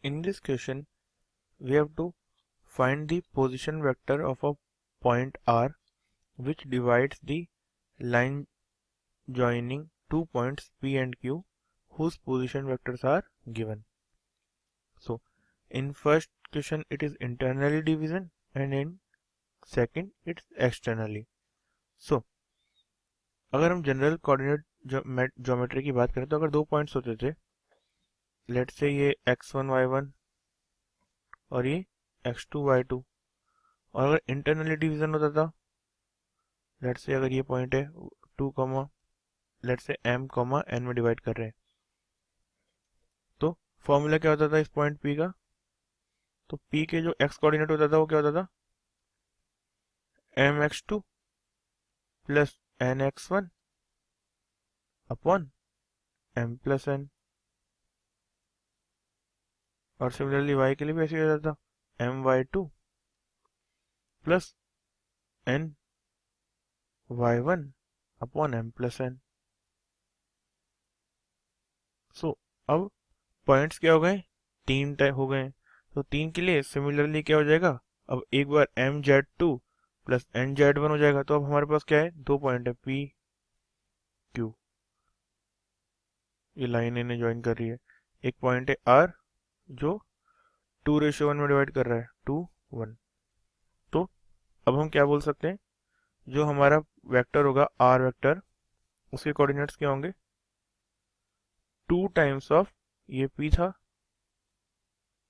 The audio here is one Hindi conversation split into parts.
In this question, we have to find the position vector of a point R which divides the line joining two points P and Q whose position vectors are given. So, in first question it is internally division and in second it's externally. So, अगर हम जनरल कोऑर्डिनेट ज्योमेट्री की बात करें तो अगर दो पॉइंट्स होते थे, लेट्स से ये x1 y1 और ये x2 y2, और अगर इंटरनली डिवीजन होता था, लेट्स से अगर ये पॉइंट है 2 लेट्स से m n में डिवाइड कर रहे हैं, तो फॉर्मूला क्या होता था इस पॉइंट p का? तो p के जो x कोऑर्डिनेट होता था वो क्या होता था? mx2 plus nx1 upon m plus n, और सिमिलरली y के लिए भी ऐसे होता था my2 plus n y1 upon m plus n. सो अब पॉइंट्स क्या हो गए? तीन टाइप हो गए. तो तीन के लिए सिमिलरली क्या हो जाएगा? अब एक बार mz2 प्लस nz1 हो जाएगा. तो अब हमारे पास क्या है? दो पॉइंट है p q, ये लाइन इन्हें ज्वाइन कर रही है. एक पॉइंट है r जो 2:1 में डिवाइड कर रहा है 2:1. तो अब हम क्या बोल सकते हैं? जो हमारा वेक्टर होगा r वेक्टर, उसके कोऑर्डिनेट्स क्या होंगे? 2 टाइम्स ऑफ ये p था,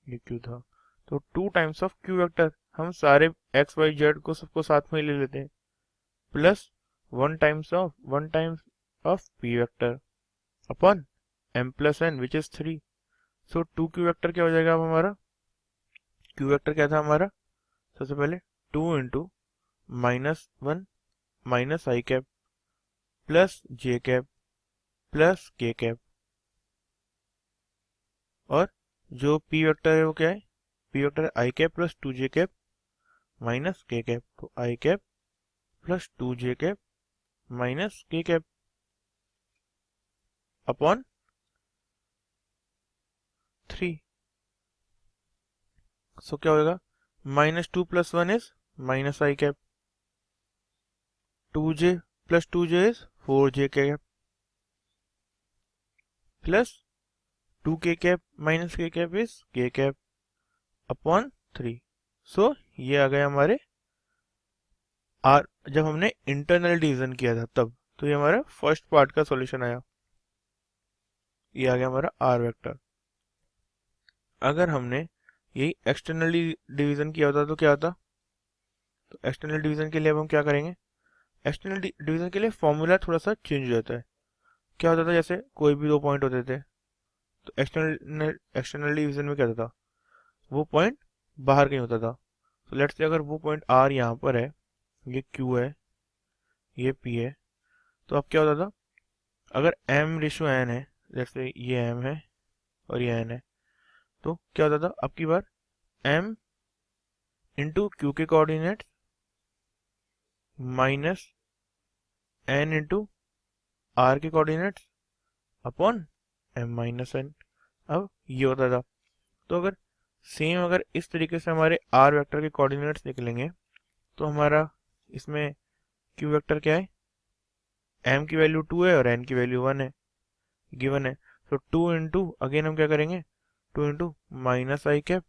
ये q था, तो 2 टाइम्स ऑफ q वेक्टर. हम सारे x y z को सबको साथ में ले लेते हैं, plus 1 times of p vector upon m plus n which is 3. So 2q vector क्या हो जाएगा? अब हमारा q वेक्टर क्या था हमारा? सबसे पहले 2 into -1 minus I cap plus J cap plus K cap, और जो p वेक्टर है वो क्या है? p वेक्टर है I cap plus 2j cap minus K cap. तो I cap plus 2j cap minus K cap upon 3. So क्या होगा? -2 plus 1 is minus I cap, 2j plus 2j is 4j cap plus 2k cap minus K cap is K cap upon 3. So ये आ गए हमारे आर. जब हमने इंटरनल डिवीजन किया था तब, तो ये हमारा फर्स्ट पार्ट का सॉल्यूशन आया. ये आ गया हमारा आर वेक्टर. अगर हमने यही एक्सटर्नली डिवीजन किया होता तो क्या होता? तो एक्सटर्नल डिवीजन के लिए अब हम क्या करेंगे? एक्सटर्नल डिवीजन के लिए फॉर्मूला थोड़ा सा चेंज हो जाता है. क्या होता था? जैसे कोई भी दो पॉइंट होते थे, तो एक्सटर्नल डिवीजन में क्या होता था? वो पॉइंट बाहर कहीं होता था. तो लेट्स से अगर वो पॉइंट आर यहाँ पर है, ये क्यू है, ये पी है, तो अब क्या होता था? अगर m रेशो n है, जैसे ये m है और ये n है, तो क्या होता था? अब की बार m इंटू क्यू के coordinate minus n into r के coordinate upon m minus n. अब ये होता था. तो अगर सेम अगर इस तरीके से हमारे r वेक्टर के कोऑर्डिनेट्स निकलेंगे, तो हमारा इसमें q वेक्टर क्या है? m की वैल्यू 2 है और n की वैल्यू 1 है, गिवन है. तो 2 इंटू अगेन हम क्या करेंगे? 2 into minus I cap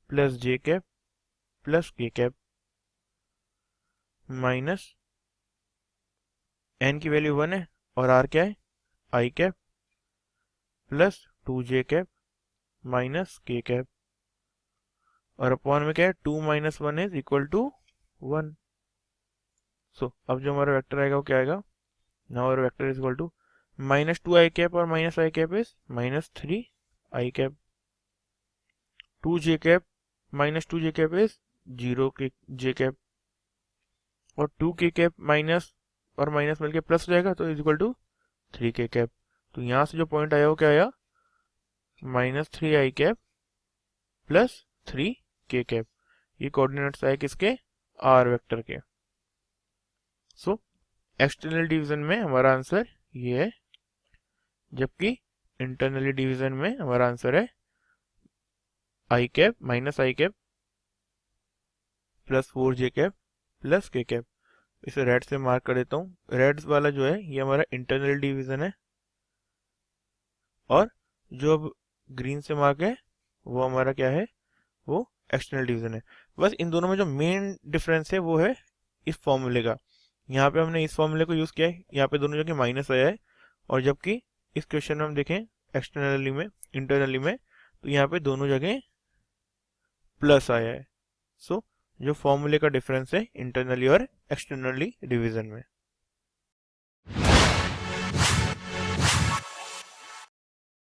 plus J cap plus K cap minus n की वैल्यू 1 है और r क्या है? I cap plus 2j cap minus K cap, और अपॉन में क्या है? 2 माइनस 1 इज इक्वल टू 1. सो अब जो हमारा वेक्टर आएगा वो क्या आएगा? Now our vector is equal to -2 I cap और minus I cap is -3 I cap, 2j cap minus 2j cap is 0 के j कैप, और 2k कैप माइनस और माइनस मिलके प्लस हो जाएगा तो is equal to 3k cap. तो यहाँ से जो पॉइंट आया वो क्या आया? -3 I cap plus 3k cap. ये कोऑर्डिनेट्स आए किसके? आर वेक्टर के. सो एक्सटर्नल डिवीजन में हमारा आंसर ये है, जबकि इंटरनली डिवीजन में हमारा आंसर है I cap minus I cap plus 4 J cap plus K cap. इसे रेड से मार्क कर देता हूँ। रेड वाला जो है ये हमारा इंटरनल डिवीजन है, और जो अब ग्रीन से मार्क है वो हमारा क्या है, वो एक्सटर्नल डिवीजन है। बस इन दोनों में जो मेन डिफरेंस है वो है इस फॉर्मूले का। यहाँ पे हमने इस फॉर्मूले को यूज़ किया है, यहाँ पे दोनों जगह माइनस आया है, और जबकि इस क्वेश्चन में हम देखें एक्सटर्नली में इंटरनली में, तो यहाँ पे दोनों जगह प्लस आया है। सो जो फॉर्मूले का डिफरेंस है इंटरनली और एक्सटर्नली डिवीजन में।